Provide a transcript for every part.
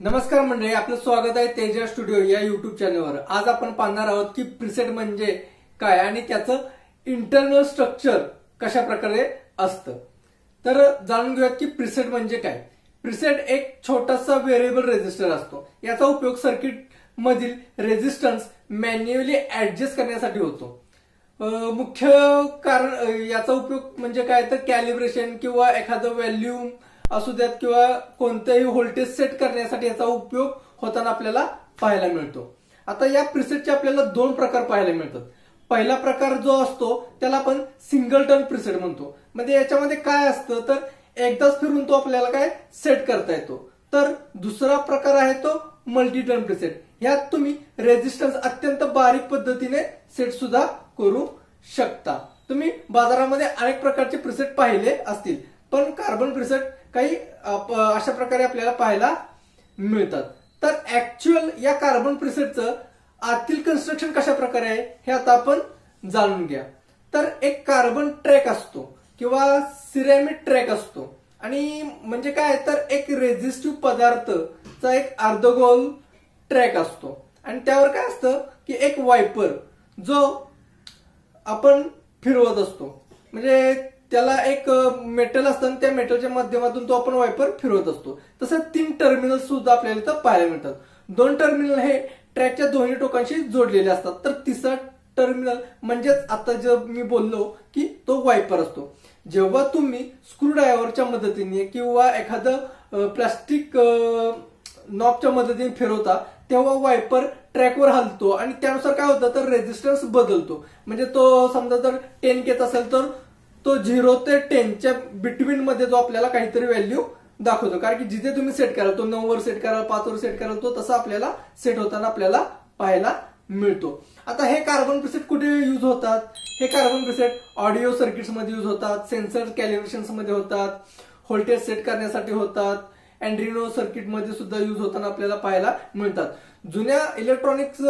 नमस्कार मंडळी, आपलं स्वागत आहे तेजा स्टुडिओ या युट्यूब चॅनलवर। आज आपण पाहणार आहोत की प्रीसेट म्हणजे काय आणि त्याचं इंटरनल स्ट्रक्चर कशा प्रकारे असतं। तर जाणून घेऊयात की प्रीसेट म्हणजे काय। प्रीसेट एक छोटासा व्हेरिएबल रेजिस्टर असतो। याचा उपयोग सर्किट मधील रेजिस्टन्स मॅन्युअली ऍडजस्ट करण्यासाठी होतो। मुख्य कारण याचा उपयोग म्हणजे काय तर कॅलिब्रेशन किंवा एखादं व्हॅल्यूम असू द्यात किंवा कोणतेही व्होल्टेज सेट करण्यासाठी याचा उपयोग होताना आपल्याला पाहायला मिळतो। आता या प्रीसेटचे आपल्याला दोन प्रकार पाहायला मिळतात। पहिला प्रकार जो असतो त्याला आपण सिंगल टर्न प्रीसेट म्हणतो। म्हणजे याच्यामध्ये काय असतं तर एकदाच फिरून तो आपल्याला काय सेट करता येतो। तर दुसरा प्रकार आहे तो मल्टी टर्न प्रीसेट। यात तुम्ही रेजिस्टन्स अत्यंत बारीक पद्धतीने सेट सुद्धा करू शकता। तुम्ही बाजारामध्ये अनेक प्रकारचे प्रीसेट पाहिले असतील, पण कार्बन प्रीसेट काही अशा प्रकारे आपल्याला पाहायला मिळतात। तर ऍक्च्युअल या कार्बन प्रीसेटचं आतील कन्स्ट्रक्शन कशा प्रकारे आहे हे आता आपण जाणून घ्या। तर एक कार्बन ट्रॅक असतो किंवा सिरेमिक ट्रॅक असतो आणि म्हणजे काय तर एक रेझिस्टिव्ह पदार्थचा एक अर्धगोल ट्रॅक असतो आणि त्यावर काय असतं की एक वायपर जो आपण फिरवत असतो। म्हणजे त्याला एक मेटल असतं आणि त्या मेटलच्या माध्यमातून तो आपण वायपर फिरवत असतो। तसं 3 टर्मिनल सुद्धा आपल्याला इथं पाहायला मिळतात। 2 टर्मिनल हे ट्रॅकच्या दोन्ही टोकांशी जोडलेले असतात, तर तिसरा टर्मिनल म्हणजेच आता जे मी बोललो की तो वायपर असतो। जेव्हा तुम्ही स्क्रू ड्रायव्हरच्या मदतीने किंवा एखादं प्लास्टिक नॉबच्या मदतीने फिरवता तेव्हा वायपर ट्रॅकवर हलतो आणि त्यानुसार काय होतं तर रेजिस्टन्स बदलतो। म्हणजे तो समजा जर 10K असेल तर तो 0 ते 10च्या बिटवीन मध्ये जो आपल्याला काहीतरी व्हॅल्यू दाखवतो। कारण की जिथे तुम्ही सेट कराल तो 9 वर सेट कराल, 5 वर सेट कराल, तो तसा आपल्याला सेट होताना आपल्याला पाहायला मिळतो। आता हे कार्बन प्रीसेट कुठे यूज होतात? हे कार्बन प्रीसेट ऑडिओ सर्किट्स मध्ये यूज होतात, सेन्सर कॅलिब्रेशन्स मध्ये होतात, व्होल्टेज सेट करण्यासाठी होतात, अँड्रिनो सर्किट मध्ये सुद्धा यूज होताना आपल्याला पाहायला मिळतात। जुन्या इलेक्ट्रॉनिक्स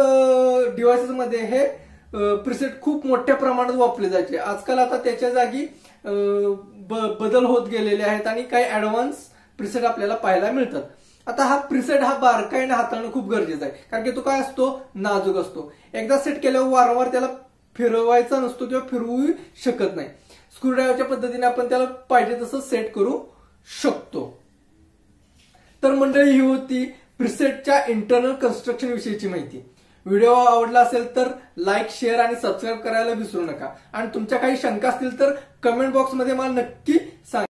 डिव्हाइसेस मध्ये हे प्रीसेट खूप मोठ्या प्रमाणात वापरले जायचे। आजकाल आता त्याच्या जागी बदल होत गेलेले आहेत आणि काही ऍडव्हान्स प्रीसेट आपल्याला पाहायला मिळतात। आता हा प्रीसेट हा बारकाईने हाताळणं खूप गरजेचं आहे, कारण की तो काय असतो नाजूक असतो। एकदा सेट केल्यावर वारंवार त्याला फिरवायचा नसतो किंवा फिरवू शकत नाही। स्क्रूड्रायव्हरच्या पद्धतीने आपण त्याला पाहिजे तसं सेट करू शकतो। तर मंडळी, ही होती प्रीसेटच्या इंटरनल कन्स्ट्रक्शन विषयीची माहिती। व्हिडिओ आवडला असेल तर लाईक, शेअर आणि सबस्क्राईब करायला विसरू नका। आणि तुमच्या काही शंका असतील तर कमेंट बॉक्समध्ये मला नक्की सांगा।